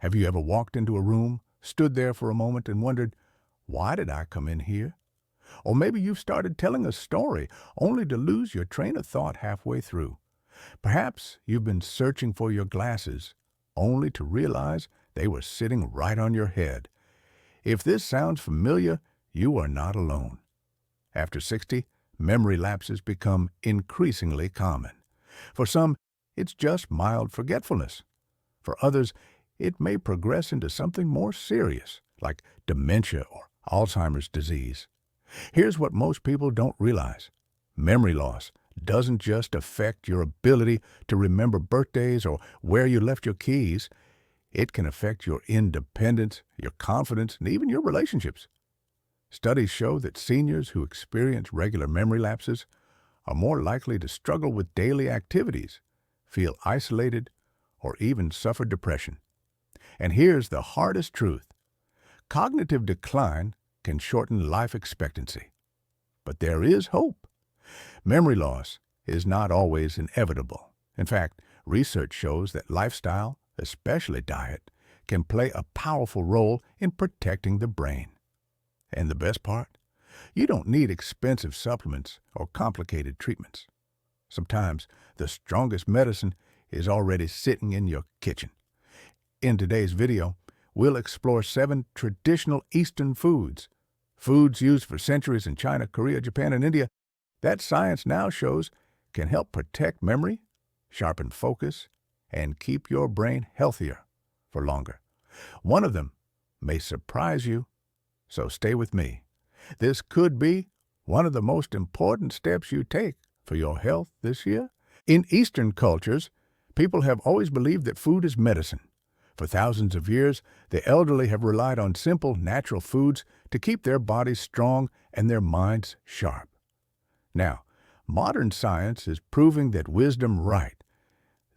Have you ever walked into a room, stood there for a moment, and wondered, why did I come in here? Or maybe you've started telling a story only to lose your train of thought halfway through. Perhaps you've been searching for your glasses, only to realize they were sitting right on your head. If this sounds familiar, you are not alone. After 60, memory lapses become increasingly common. For some, it's just mild forgetfulness. For others, it may progress into something more serious, like dementia or Alzheimer's disease. Here's what most people don't realize. Memory loss doesn't just affect your ability to remember birthdays or where you left your keys. It can affect your independence, your confidence, and even your relationships. Studies show that seniors who experience regular memory lapses are more likely to struggle with daily activities, feel isolated, or even suffer depression. And here's the hardest truth. Cognitive decline can shorten life expectancy. But there is hope. Memory loss is not always inevitable. In fact, research shows that lifestyle, especially diet, can play a powerful role in protecting the brain. And the best part? You don't need expensive supplements or complicated treatments. Sometimes the strongest medicine is already sitting in your kitchen. In today's video, we'll explore 7 traditional Eastern foods used for centuries in China, Korea, Japan, and India, that science now shows can help protect memory, sharpen focus, and keep your brain healthier for longer. One of them may surprise you, so stay with me. This could be one of the most important steps you take for your health this year. In Eastern cultures, people have always believed that food is medicine. For thousands of years, the elderly have relied on simple, natural foods to keep their bodies strong and their minds sharp. Now, modern science is proving that wisdom right.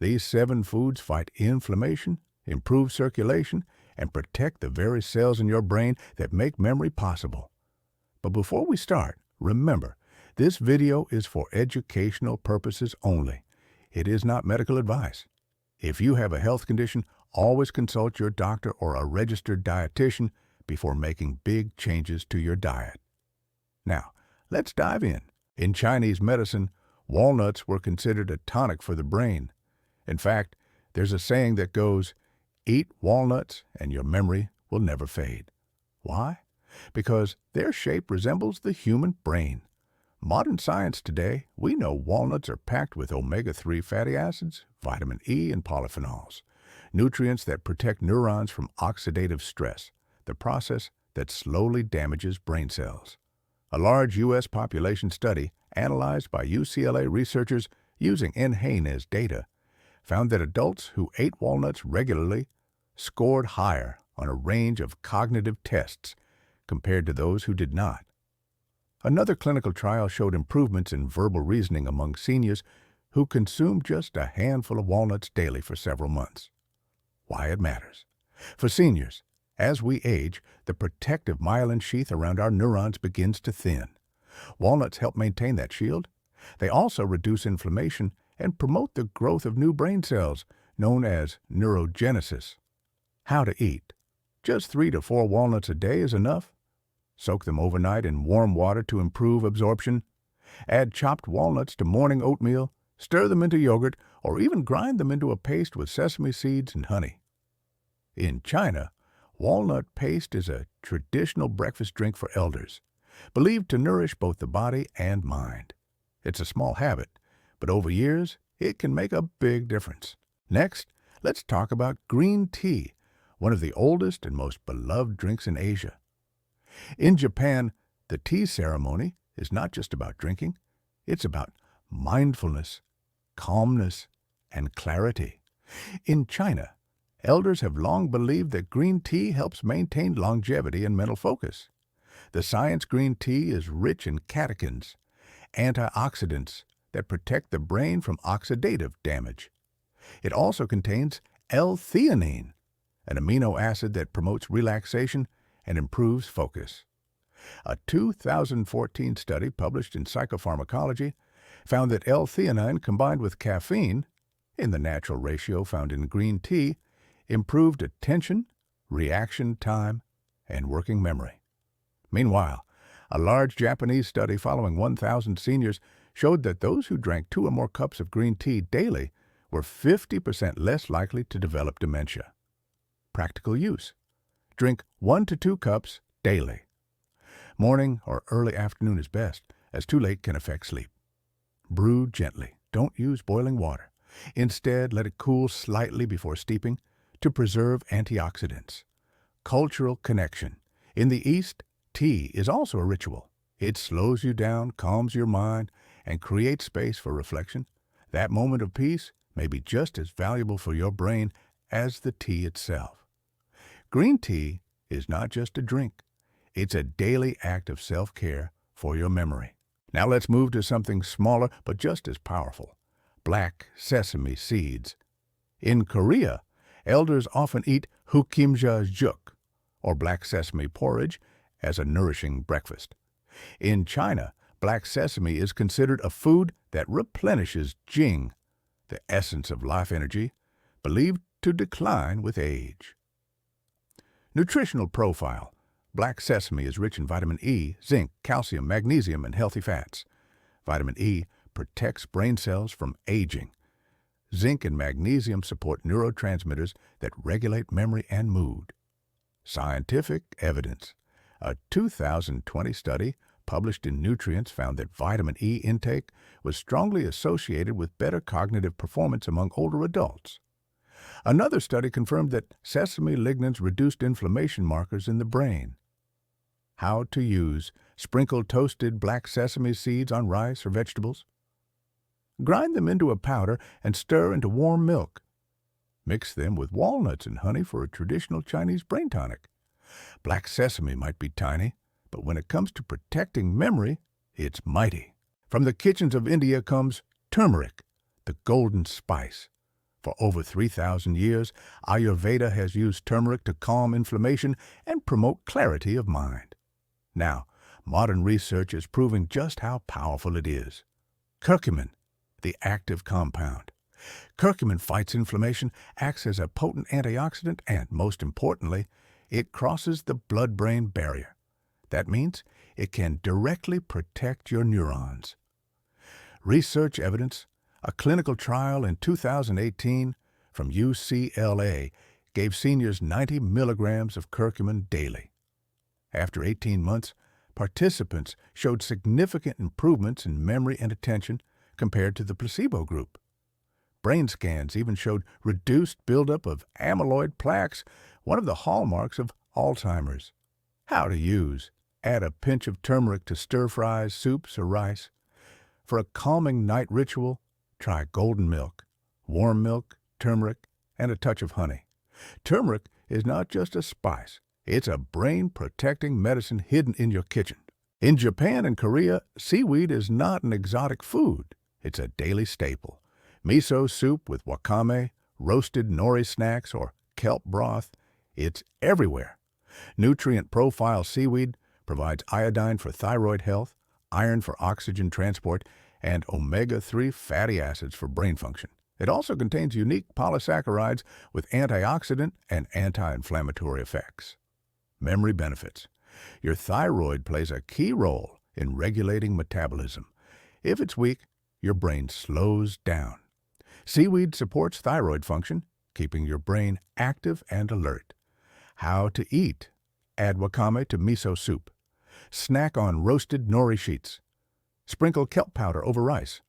These 7 foods fight inflammation, improve circulation, and protect the very cells in your brain that make memory possible. But before we start, remember, this video is for educational purposes only. It is not medical advice. If you have a health condition, always consult your doctor or a registered dietitian before making big changes to your diet. Now, let's dive in. In Chinese medicine, walnuts were considered a tonic for the brain. In fact, there's a saying that goes, "Eat walnuts and your memory will never fade." Why? Because their shape resembles the human brain. Modern science today, we know walnuts are packed with omega-3 fatty acids, vitamin E, and polyphenols, nutrients that protect neurons from oxidative stress, the process that slowly damages brain cells. A large U.S. population study, analyzed by UCLA researchers using NHANES data, found that adults who ate walnuts regularly scored higher on a range of cognitive tests compared to those who did not. Another clinical trial showed improvements in verbal reasoning among seniors who consumed just a handful of walnuts daily for several months. Why it matters. For seniors, as we age, the protective myelin sheath around our neurons begins to thin. Walnuts help maintain that shield. They also reduce inflammation and promote the growth of new brain cells, known as neurogenesis. How to eat. Just 3 to 4 walnuts a day is enough. Soak them overnight in warm water to improve absorption. Add chopped walnuts to morning oatmeal, stir them into yogurt, or even grind them into a paste with sesame seeds and honey. In China, walnut paste is a traditional breakfast drink for elders, believed to nourish both the body and mind. It's a small habit, but over years, it can make a big difference. Next, let's talk about green tea, one of the oldest and most beloved drinks in Asia. In Japan, the tea ceremony is not just about drinking. It's about mindfulness, calmness, and clarity. In China, elders have long believed that green tea helps maintain longevity and mental focus. The science green tea is rich in catechins, antioxidants that protect the brain from oxidative damage. It also contains L-theanine, an amino acid that promotes relaxation and improves focus. A 2014 study published in Psychopharmacology found that L-theanine combined with caffeine, in the natural ratio found in green tea, improved attention, reaction time, and working memory. Meanwhile, a large Japanese study following 1,000 seniors showed that those who drank 2 or more cups of green tea daily were 50% less likely to develop dementia. Practical use. Drink 1 to 2 cups daily. Morning or early afternoon is best, as too late can affect sleep. Brew gently. Don't use boiling water. Instead, let it cool slightly before steeping to preserve antioxidants. Cultural connection. In the East, tea is also a ritual. It slows you down, calms your mind, and creates space for reflection. That moment of peace may be just as valuable for your brain as the tea itself. Green tea is not just a drink. It's a daily act of self-care for your memory. Now let's move to something smaller but just as powerful. Black sesame seeds. In Korea, elders often eat hukimja juk, or black sesame porridge, as a nourishing breakfast. In China, black sesame is considered a food that replenishes jing, the essence of life energy, believed to decline with age. Nutritional profile. Black sesame is rich in vitamin E, zinc, calcium, magnesium, and healthy fats. Vitamin E protects brain cells from aging. Zinc and magnesium support neurotransmitters that regulate memory and mood. Scientific evidence. A 2020 study published in Nutrients found that vitamin E intake was strongly associated with better cognitive performance among older adults. Another study confirmed that sesame lignans reduced inflammation markers in the brain. How to use. Sprinkle toasted black sesame seeds on rice or vegetables. Grind them into a powder and stir into warm milk. Mix them with walnuts and honey for a traditional Chinese brain tonic. Black sesame might be tiny, but when it comes to protecting memory, it's mighty. From the kitchens of India comes turmeric, the golden spice. For over 3,000 years, Ayurveda has used turmeric to calm inflammation and promote clarity of mind. Now, modern research is proving just how powerful it is. Curcumin, the active compound. Curcumin fights inflammation, acts as a potent antioxidant, and, most importantly, it crosses the blood-brain barrier. That means it can directly protect your neurons. Research evidence. A clinical trial in 2018 from UCLA gave seniors 90 milligrams of curcumin daily. After 18 months, participants showed significant improvements in memory and attention compared to the placebo group. Brain scans even showed reduced buildup of amyloid plaques, one of the hallmarks of Alzheimer's. How to use. Add a pinch of turmeric to stir-fries, soups, or rice. For a calming night ritual, try golden milk, warm milk, turmeric, and a touch of honey. Turmeric is not just a spice. It's a brain-protecting medicine hidden in your kitchen. In Japan and Korea, seaweed is not an exotic food. It's a daily staple. Miso soup with wakame, roasted nori snacks, or kelp broth, it's everywhere. Nutrient profile seaweed provides iodine for thyroid health, iron for oxygen transport, and omega-3 fatty acids for brain function. It also contains unique polysaccharides with antioxidant and anti-inflammatory effects. Memory benefits. Your thyroid plays a key role in regulating metabolism. If it's weak, your brain slows down. Seaweed supports thyroid function, keeping your brain active and alert. How to eat. Add wakame to miso soup. Snack on roasted nori sheets. Sprinkle kelp powder over rice.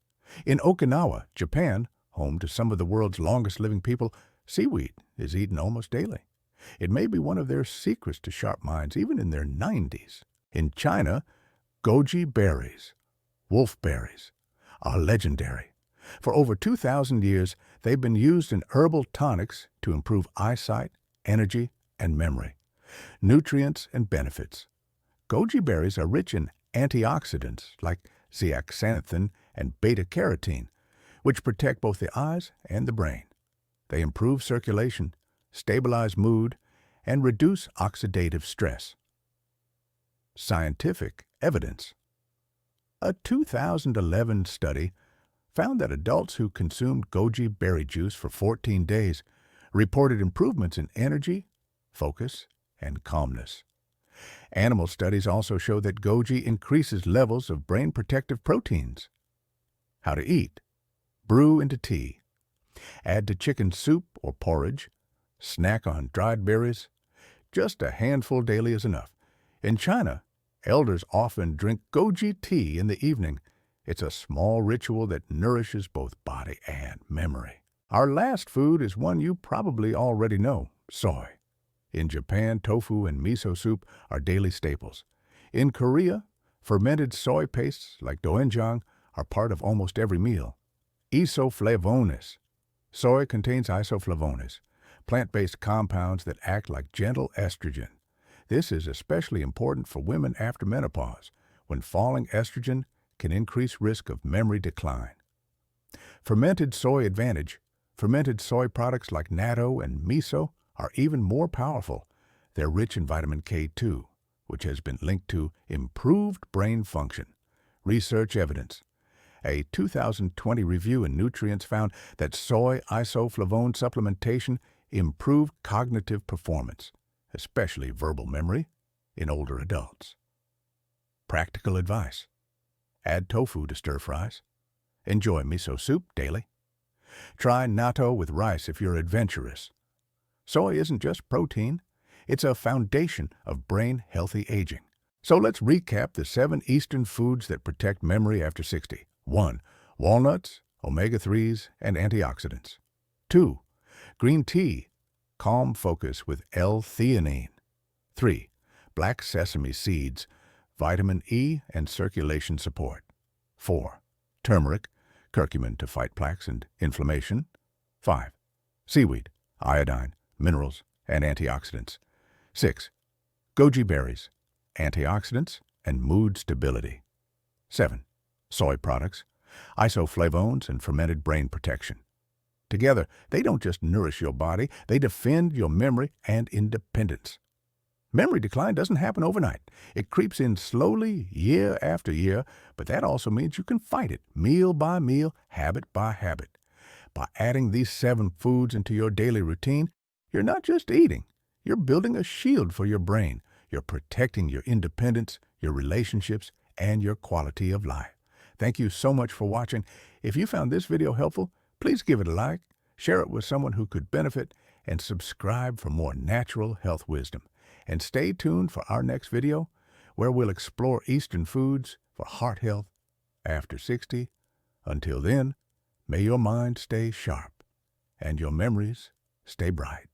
In Okinawa, Japan, home to some of the world's longest living people, seaweed is eaten almost daily. It may be one of their secrets to sharp minds, even in their 90s. In China, goji berries, wolfberries, are legendary. For over 2,000 years, they've been used in herbal tonics to improve eyesight, energy, and memory. Nutrients and benefits. Goji berries are rich in antioxidants like zeaxanthin and beta-carotene, which protect both the eyes and the brain. They improve circulation, stabilize mood, and reduce oxidative stress. Scientific evidence. A 2011 study found that adults who consumed goji berry juice for 14 days reported improvements in energy, focus, and calmness. Animal studies also show that goji increases levels of brain protective proteins. How to eat. Brew into tea. Add to chicken soup or porridge. Snack on dried berries. Just a handful daily is enough. In China, elders often drink goji tea in the evening. It's a small ritual that nourishes both body and memory. Our last food is one you probably already know, soy. In Japan, tofu and miso soup are daily staples. In Korea, fermented soy pastes like doenjang are part of almost every meal. Isoflavones. Soy contains isoflavones, plant-based compounds that act like gentle estrogen. This is especially important for women after menopause, when falling estrogen can increase risk of memory decline. Fermented soy advantage. Fermented soy products like natto and miso are even more powerful. They're rich in vitamin K2, which has been linked to improved brain function. Research evidence. A 2020 review in Nutrients found that soy isoflavone supplementation improved cognitive performance, especially verbal memory, in older adults. Practical advice. Add tofu to stir-fries. Enjoy miso soup daily. Try natto with rice if you're adventurous. Soy isn't just protein, it's a foundation of brain-healthy aging. So let's recap the 7 Eastern foods that protect memory after 60. 1. Walnuts, omega-3s, and antioxidants. 2. Green tea, calm focus with L-theanine. 3. Black sesame seeds, vitamin E and circulation support. 4. Turmeric, curcumin to fight plaques and inflammation. 5. Seaweed, iodine, minerals, and antioxidants. 6. Goji berries, antioxidants and mood stability. 7. Soy products, isoflavones, and fermented brain protection. Together, they don't just nourish your body, they defend your memory and independence. Memory decline doesn't happen overnight. It creeps in slowly, year after year, but that also means you can fight it, meal by meal, habit by habit. By adding these 7 foods into your daily routine, you're not just eating. You're building a shield for your brain. You're protecting your independence, your relationships, and your quality of life. Thank you so much for watching. If you found this video helpful, please give it a like, share it with someone who could benefit, and subscribe for more natural health wisdom. And stay tuned for our next video, where we'll explore Eastern foods for heart health after 60. Until then, may your mind stay sharp and your memories stay bright.